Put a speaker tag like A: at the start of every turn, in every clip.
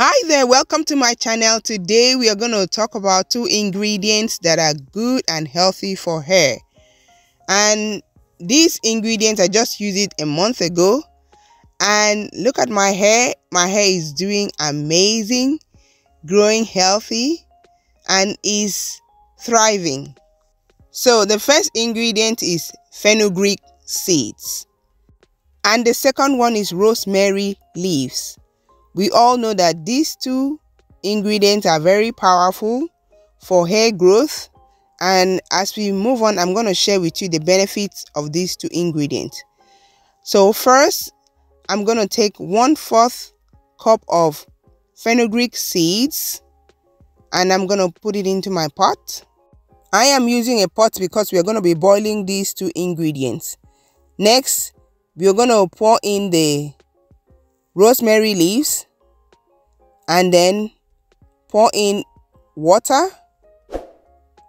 A: Hi there, welcome to my channel. Today we are going to talk about two ingredients that are good and healthy for hair. And these ingredients, I just used it a month ago. And look at my hair. My hair is doing amazing, growing healthy, and is thriving. So the first ingredient is fenugreek seeds. And the second one is rosemary leaves. We all know that these two ingredients are very powerful for hair growth, and as we move on, I'm going to share with you the benefits of these two ingredients. So first, I'm going to take 1/4 cup of fenugreek seeds and I'm going to put it into my pot. I am using a pot because we are going to be boiling these two ingredients. Next, we are going to pour in the rosemary leaves and then pour in water.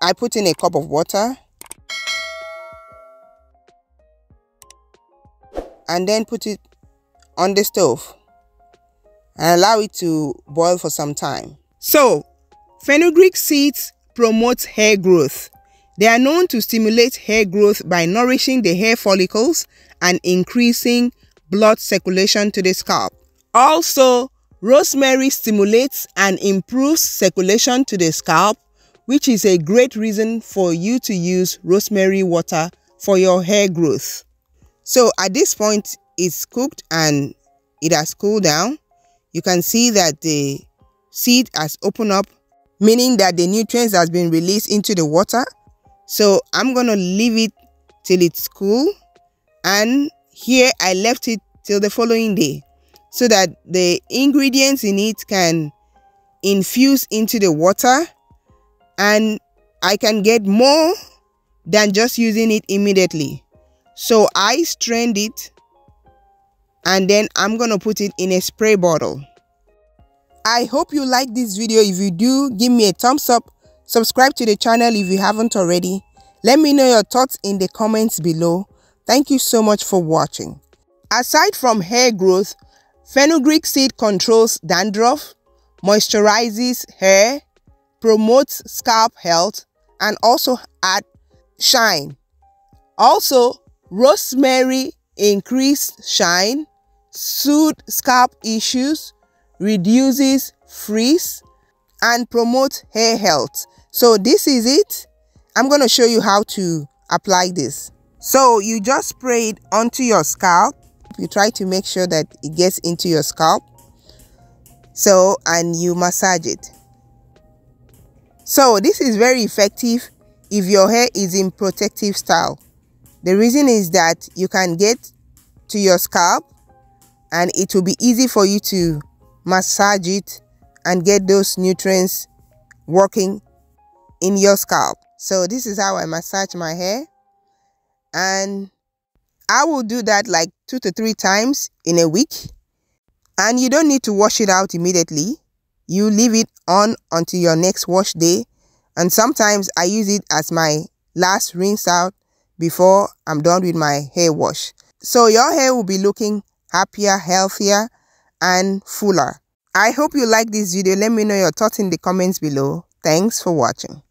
A: I put in a cup of water and then put it on the stove and allow it to boil for some time. So, fenugreek seeds promote hair growth. They are known to stimulate hair growth by nourishing the hair follicles and increasing blood circulation to the scalp. Also, rosemary stimulates and improves circulation to the scalp, which is a great reason for you to use rosemary water for your hair growth. So at this point, it's cooked and it has cooled down. You can see that the seed has opened up, meaning that the nutrients has been released into the water. So I'm going to leave it till it's cool. And here I left it till the following day, so that the ingredients in it can infuse into the water and I can get more than just using it immediately. So I strained it and then I'm going to put it in a spray bottle. I hope you like this video. If you do, give me a thumbs up. Subscribe to the channel if you haven't already. Let me know your thoughts in the comments below. Thank you so much for watching. Aside from hair growth, fenugreek seed controls dandruff, moisturizes hair, promotes scalp health, and also adds shine. Also, rosemary increases shine, soothes scalp issues, reduces frizz, and promotes hair health. So this is it. I'm going to show you how to apply this. So you just spray it onto your scalp. You try to make sure that it gets into your scalp. So, and you massage it. So this is very effective if your hair is in protective style. The reason is that you can get to your scalp and it will be easy for you to massage it and get those nutrients working in your scalp. So this is how I massage my hair, and I will do that like 2 to 3 times in a week. And you don't need to wash it out immediately. You leave it on until your next wash day. And sometimes I use it as my last rinse out before I'm done with my hair wash. So your hair will be looking happier, healthier, and fuller. I hope you like this video. Let me know your thoughts in the comments below. Thanks for watching.